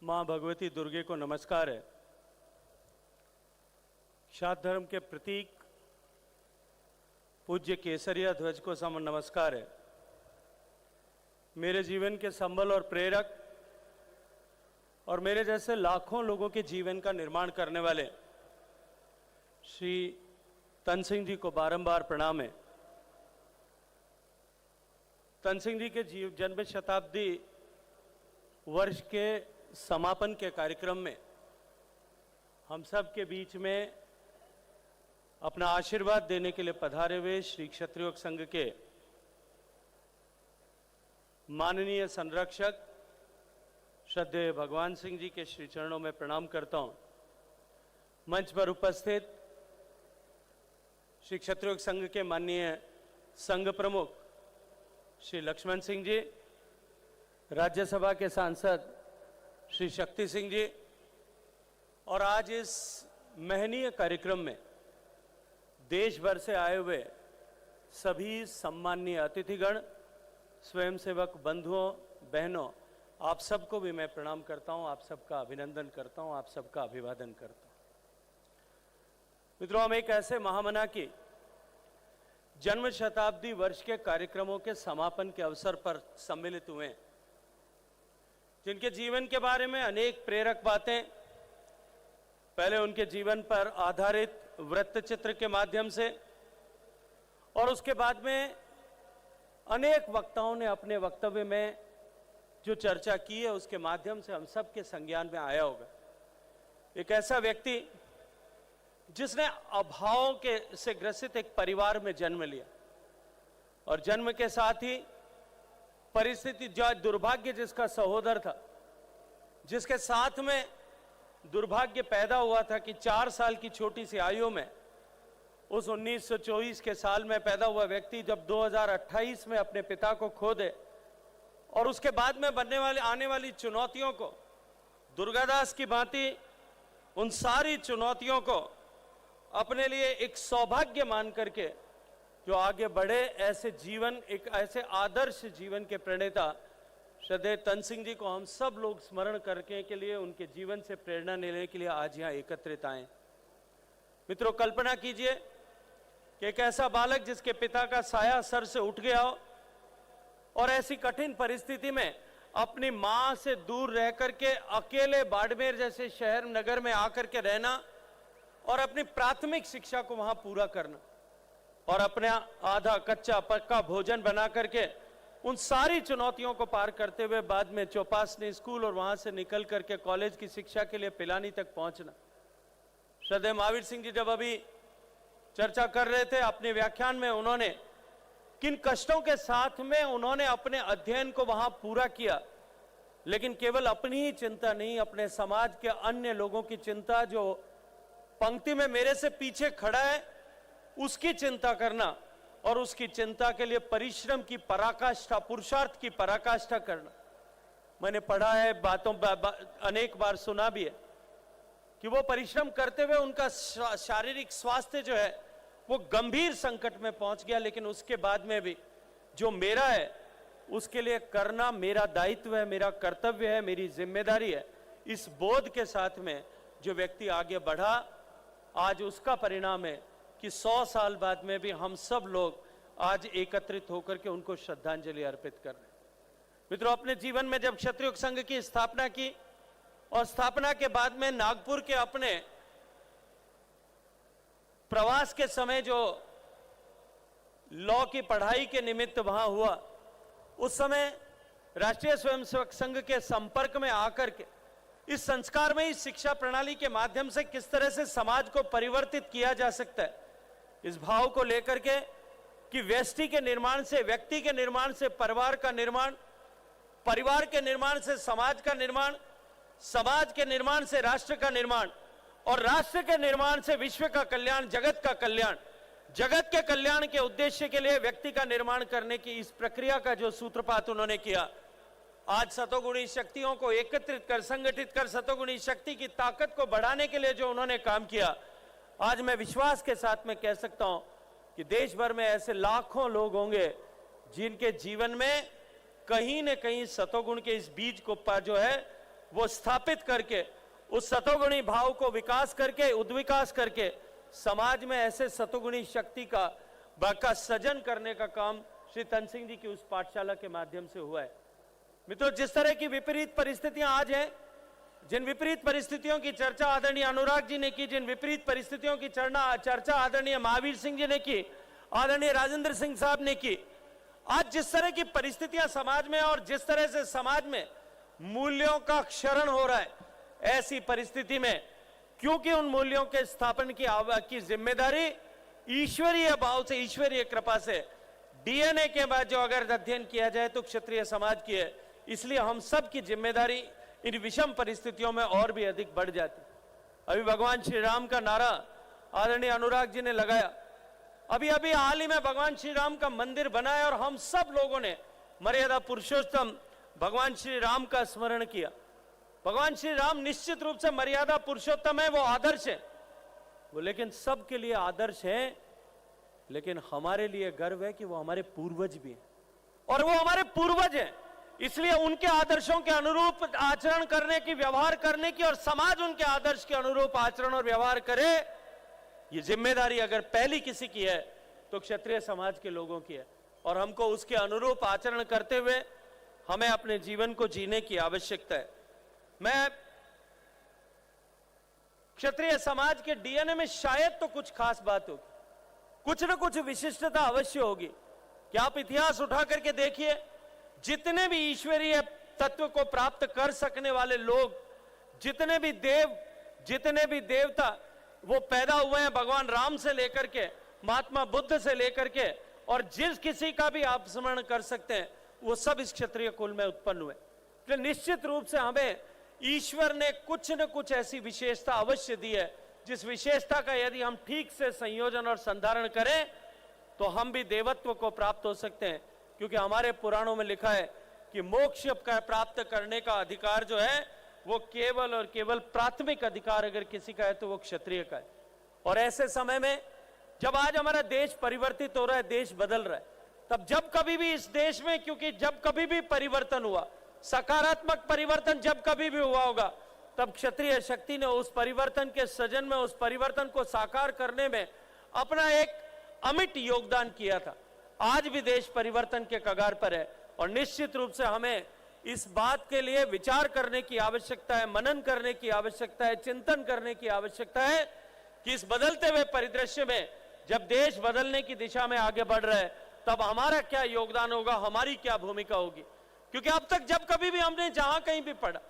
माँ भगवती दुर्गे को नमस्कार है। क्षात्र धर्म के प्रतीक पूज्य केसरिया ध्वज को सम नमस्कार है। मेरे जीवन के संबल और प्रेरक और मेरे जैसे लाखों लोगों के जीवन का निर्माण करने वाले श्री तन सिंह जी को बारंबार प्रणाम है। तन सिंह जी के जन्म शताब्दी वर्ष के समापन के कार्यक्रम में हम सब के बीच में अपना आशीर्वाद देने के लिए पधारे हुए श्री क्षत्रिय संघ के माननीय संरक्षक श्रद्धेय भगवान सिंह जी के श्री चरणों में प्रणाम करता हूं। मंच पर उपस्थित श्री क्षत्रिय संघ के माननीय संघ प्रमुख श्री लक्ष्मण सिंह जी, राज्यसभा के सांसद श्री शक्ति सिंह जी और आज इस महनीय कार्यक्रम में देश भर से आए हुए सभी सम्माननीय अतिथिगण, स्वयंसेवक बंधुओं बहनों, आप सबको भी मैं प्रणाम करता हूं, आप सबका अभिनंदन करता हूं, आप सबका अभिवादन करता हूं। मित्रों, हम एक ऐसे महामना की जन्म शताब्दी वर्ष के कार्यक्रमों के समापन के अवसर पर सम्मिलित हुए हैं, जिनके जीवन के बारे में अनेक प्रेरक बातें पहले उनके जीवन पर आधारित वृत्तचित्र के माध्यम से और उसके बाद में अनेक वक्ताओं ने अपने वक्तव्य में जो चर्चा की है उसके माध्यम से हम सब के संज्ञान में आया होगा। एक ऐसा व्यक्ति जिसने अभावों के से ग्रसित एक परिवार में जन्म लिया और जन्म के साथ ही परिस्थिति जो दुर्भाग्य जिसका सहोदर था, जिसके साथ में दुर्भाग्य पैदा हुआ था कि 4 साल की छोटी सी आयु में उस 1924 के साल में पैदा हुआ व्यक्ति जब 2028 में अपने पिता को खो दे और उसके बाद में आने वाली चुनौतियों को दुर्गादास की भांति उन सारी चुनौतियों को अपने लिए एक सौभाग्य मान करके जो आगे बढ़े, ऐसे जीवन, एक ऐसे आदर्श जीवन के प्रणेता श्रद्धेय तन सिंह जी को हम सब लोग स्मरण करने के लिए, उनके जीवन से प्रेरणा लेने के लिए आज यहाँ एकत्रित आए। मित्रों, कल्पना कीजिए कि एक ऐसा बालक जिसके पिता का साया सर से उठ गया हो और ऐसी कठिन परिस्थिति में अपनी मां से दूर रह करके अकेले बाड़मेर जैसे शहर नगर में आकर के रहना और अपनी प्राथमिक शिक्षा को वहां पूरा करना और अपने आधा कच्चा पक्का भोजन बना करके उन सारी चुनौतियों को पार करते हुए बाद में चौपासनी स्कूल और वहां से निकल करके कॉलेज की शिक्षा के लिए पिलानी तक पहुंचना। श्रद्धेय महावीर सिंह जी जब अभी चर्चा कर रहे थे अपने व्याख्यान में, उन्होंने किन कष्टों के साथ में उन्होंने अपने अध्ययन को वहां पूरा किया, लेकिन केवल अपनी ही चिंता नहीं, अपने समाज के अन्य लोगों की चिंता, जो पंक्ति में मेरे से पीछे खड़ा है उसकी चिंता करना और उसकी चिंता के लिए परिश्रम की पराकाष्ठा, पुरुषार्थ की पराकाष्ठा करना। मैंने पढ़ा है, अनेक बार सुना भी है कि वो परिश्रम करते हुए उनका शारीरिक स्वास्थ्य जो है वो गंभीर संकट में पहुंच गया, लेकिन उसके बाद में भी जो मेरा है उसके लिए करना मेरा दायित्व है, मेरा कर्तव्य है, मेरी जिम्मेदारी है। इस बोध के साथ में जो व्यक्ति आगे बढ़ा, आज उसका परिणाम है कि 100 साल बाद में भी हम सब लोग आज एकत्रित होकर के उनको श्रद्धांजलि अर्पित कर रहे हैं। मित्रों, अपने जीवन में जब क्षत्रिय संघ की स्थापना की और स्थापना के बाद में नागपुर के अपने प्रवास के समय जो लॉ की पढ़ाई के निमित्त वहां हुआ, उस समय राष्ट्रीय स्वयंसेवक संघ के संपर्क में आकर के इस संस्कार में, इस शिक्षा प्रणाली के माध्यम से किस तरह से समाज को परिवर्तित किया जा सकता है, इस भाव को लेकर के कि व्यष्टि के निर्माण से, व्यक्ति के निर्माण से परिवार का निर्माण, परिवार के निर्माण से समाज का निर्माण, समाज के निर्माण से राष्ट्र का निर्माण और राष्ट्र के निर्माण से विश्व का कल्याण, जगत का कल्याण, जगत के कल्याण के उद्देश्य के लिए व्यक्ति का निर्माण करने की इस प्रक्रिया का जो सूत्रपात उन्होंने किया, आज सतोगुणी शक्तियों को एकत्रित कर, संगठित कर, सतोगुणी शक्ति की ताकत को बढ़ाने के लिए जो उन्होंने काम किया, आज मैं विश्वास के साथ में कह सकता हूं कि देश भर में ऐसे लाखों लोग होंगे जिनके जीवन में कहीं न कहीं सतोगुण के इस बीज को जो है वो स्थापित करके उस सतोगुणी भाव को विकास करके उद्विकास करके समाज में ऐसे सतोगुणी शक्ति का सृजन करने का काम श्री तन सिंह जी की उस पाठशाला के माध्यम से हुआ है। मित्रों, जिस तरह की विपरीत परिस्थितियां आज हैं, जिन विपरीत परिस्थितियों की चर्चा आदरणीय अनुराग जी ने की, जिन विपरीत परिस्थितियों की चर्चा आदरणीय महावीर सिंह जी ने की, आदरणीय राजेंद्र सिंह साहब ने की, आज जिस तरह की परिस्थितियां समाज में और जिस तरह से समाज में मूल्यों का क्षरण हो रहा है, ऐसी परिस्थिति में क्योंकि उन मूल्यों के स्थापन की जिम्मेदारी ईश्वरीय भाव से, ईश्वरीय कृपा से डीएनए के बाद जो अगर अध्ययन किया जाए तो क्षत्रिय समाज की है, इसलिए हम सब की जिम्मेदारी इन विषम परिस्थितियों में और भी अधिक बढ़ जाती। अभी भगवान श्री राम का नारा आदरणीय अनुराग जी ने लगाया। अभी अभी हाल ही में भगवान श्री राम का मंदिर बना है और हम सब लोगों ने मर्यादा पुरुषोत्तम भगवान श्री राम का स्मरण किया। भगवान श्री राम निश्चित रूप से मर्यादा पुरुषोत्तम है, वो आदर्श है, वो लेकिन सबके लिए आदर्श है, लेकिन हमारे लिए गर्व है कि वो हमारे पूर्वज भी हैं और वो हमारे पूर्वज हैं, इसलिए उनके आदर्शों के अनुरूप आचरण करने की, व्यवहार करने की और समाज उनके आदर्श के अनुरूप आचरण और व्यवहार करे, ये जिम्मेदारी अगर पहली किसी की है तो क्षत्रिय समाज के लोगों की है और हमको उसके अनुरूप आचरण करते हुए हमें अपने जीवन को जीने की आवश्यकता है। मैं क्षत्रिय समाज के डीएनए में शायद तो कुछ खास बात होगी, कुछ न कुछ विशिष्टता अवश्य होगी कि आप इतिहास उठा करके देखिए, जितने भी ईश्वरीय तत्व को प्राप्त कर सकने वाले लोग, जितने भी देव, जितने भी देवता वो पैदा हुए हैं भगवान राम से लेकर के महात्मा बुद्ध से लेकर के, और जिस किसी का भी आप स्मरण कर सकते हैं, वो सब इस क्षत्रिय कुल में उत्पन्न हुए। तो निश्चित रूप से हमें ईश्वर ने कुछ न कुछ ऐसी विशेषता अवश्य दी है, जिस विशेषता का यदि हम ठीक से संयोजन और संधारण करें तो हम भी देवत्व को प्राप्त हो सकते हैं, क्योंकि हमारे पुराणों में लिखा है कि मोक्ष का प्राप्त करने का अधिकार जो है वो केवल और केवल प्राथमिक अधिकार अगर किसी का है तो वो क्षत्रिय का है। और ऐसे समय में जब आज हमारा देश परिवर्तित हो रहा है, देश बदल रहा है, तब जब कभी भी इस देश में, क्योंकि जब कभी भी परिवर्तन हुआ, सकारात्मक परिवर्तन जब कभी भी हुआ होगा, तब क्षत्रिय शक्ति ने उस परिवर्तन के सृजन में, उस परिवर्तन को साकार करने में अपना एक अमिट योगदान किया था। आज भी देश परिवर्तन के कगार पर है और निश्चित रूप से हमें इस बात के लिए विचार करने की आवश्यकता है, मनन करने की आवश्यकता है, चिंतन करने की आवश्यकता है कि इस बदलते हुए परिदृश्य में जब देश बदलने की दिशा में आगे बढ़ रहा है, तब हमारा क्या योगदान होगा, हमारी क्या भूमिका होगी। क्योंकि अब तक जब कभी भी हमने जहां कहीं भी पढ़ा,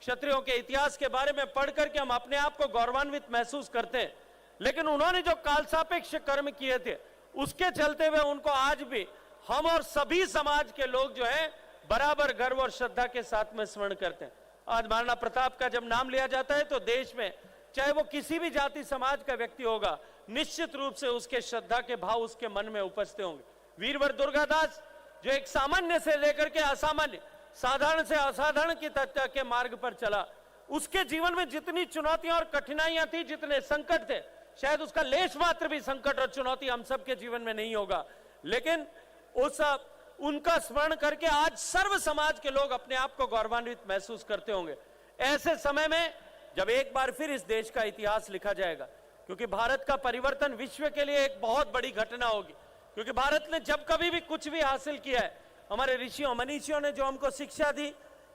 क्षत्रियों के इतिहास के बारे में पढ़ करके हम अपने आप को गौरवान्वित महसूस करते हैं, लेकिन उन्होंने जो काल सापेक्ष कर्म किए थे उसके चलते हुए उनको आज भी हम और सभी समाज के लोग जो है बराबर गर्व और श्रद्धा के साथ में स्मरण करते हैं। आज महाराणा प्रताप का जब नाम लिया जाता है तो देश में चाहे वो किसी भी जाति समाज का व्यक्ति होगा, निश्चित रूप से उसके श्रद्धा के भाव उसके मन में उपस्थित होंगे। वीरवर दुर्गादास जो एक सामान्य से लेकर के असामान्य, साधारण से असाधारण की तथ्य के मार्ग पर चला, उसके जीवन में जितनी चुनौतियां और कठिनाइयां थी, जितने संकट थे, शायद उसका लेश मात्र भी संकट और चुनौती हम सबके जीवन में नहीं होगा, लेकिन उनका स्मरण करके आज सर्व समाज के लोग अपने आप को गौरवान्वित महसूस करते होंगे। ऐसे समय में जब एक बार फिर इस देश का इतिहास लिखा जाएगा, क्योंकि भारत का परिवर्तन विश्व के लिए एक बहुत बड़ी घटना होगी, क्योंकि भारत ने जब कभी भी कुछ भी हासिल किया है, हमारे ऋषियों मनीषियों ने जो हमको शिक्षा दी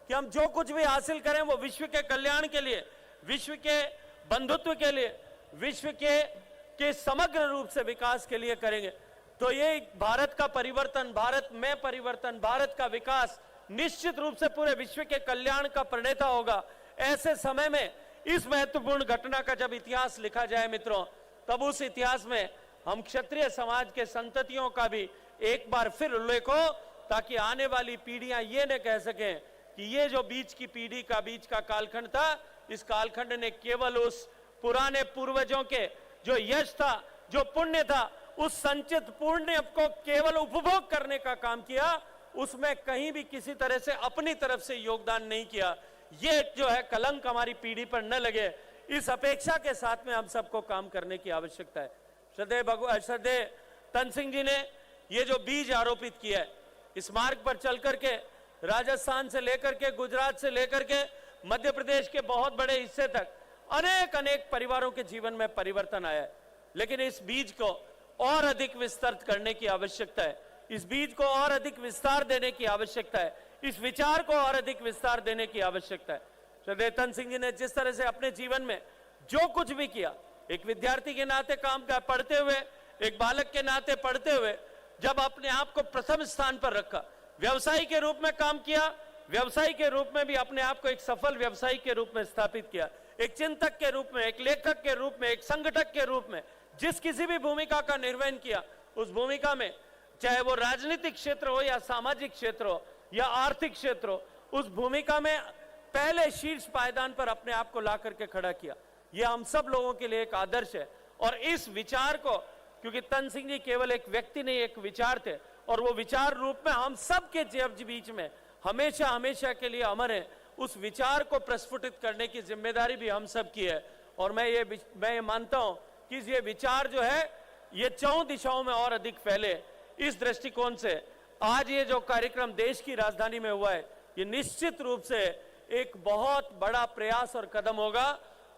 कि हम जो कुछ भी हासिल करें वो विश्व के कल्याण के लिए, विश्व के बंधुत्व के लिए, विश्व के समग्र रूप से विकास के लिए करेंगे। तो ये भारत का परिवर्तन, भारत में परिवर्तन, भारत का विकास निश्चित रूप से पूरे विश्व के कल्याण का प्रणेता होगा। ऐसे समय में इस महत्वपूर्ण घटना का जब इतिहास लिखा जाए मित्रों, तब उस इतिहास में हम क्षत्रिय समाज के संततियों का भी एक बार फिर उल्लेख हो, ताकि आने वाली पीढ़ियां ये न कह सकें कि ये जो बीच की पीढ़ी का बीच का कालखंड था, इस कालखंड ने केवल उस पुराने पूर्वजों के जो यश था, जो पुण्य था, उस संचित पुण्य को केवल उपभोग करने का काम किया, उसमें कहीं भी किसी तरह से अपनी तरफ से योगदान नहीं किया। ये जो है कलंक हमारी पीढ़ी पर न लगे, इस अपेक्षा के साथ में हम सबको काम करने की आवश्यकता है। श्रद्धेय तन सिंह जी ने ये जो बीज आरोपित किया है, इस मार्ग पर चल करके राजस्थान से लेकर के, गुजरात से लेकर के मध्य प्रदेश के बहुत बड़े हिस्से तक अनेक अनेक परिवारों के जीवन में परिवर्तन आया है। लेकिन इस बीज को और अधिक विस्तृत करने की आवश्यकता है, इस बीज को और अधिक विस्तार देने की आवश्यकता है, इस विचार को और अधिक विस्तार देने की आवश्यकता है। श्रद्धेय तन सिंह जी ने जिस तरह से अपने जीवन में जो कुछ भी किया, एक विद्यार्थी के नाते काम का पढ़ते हुए, एक बालक के नाते पढ़ते हुए, जब अपने आप को प्रथम स्थान पर रखा, व्यवसायी के रूप में काम किया, व्यवसायी के रूप में भी अपने आप को एक सफल व्यवसायी के रूप में स्थापित किया, एक चिंतक के रूप में, एक लेखक के रूप में, एक संगठक के रूप में जिस किसी भी भूमिका का निर्वहन किया, उस भूमिका में चाहे वो राजनीतिक क्षेत्र हो या सामाजिक क्षेत्र हो या आर्थिक क्षेत्र हो, उस भूमिका में पहले शीर्ष पायदान पर अपने आप को ला करके खड़ा किया। यह हम सब लोगों के लिए एक आदर्श है। और इस विचार को, क्योंकि तन सिंह जी केवल एक व्यक्ति नहीं, एक विचार थे, और वो विचार रूप में हम सब के बीच में हमेशा हमेशा के लिए अमर है। उस विचार को प्रस्फुटित करने की जिम्मेदारी भी हम सब की है। और मैं ये मानता हूं कि ये विचार जो है ये 4 दिशाओं में और अधिक फैले। इस दृष्टिकोण से आज ये जो कार्यक्रम देश की राजधानी में हुआ है, ये निश्चित रूप से एक बहुत बड़ा प्रयास और कदम होगा।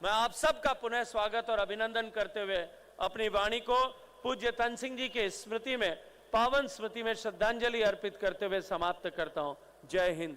मैं आप सबका पुनः स्वागत और अभिनंदन करते हुए अपनी वाणी को पूज्य तन सिंह जी के स्मृति में, पावन स्मृति में श्रद्धांजलि अर्पित करते हुए समाप्त करता हूं। जय हिंद।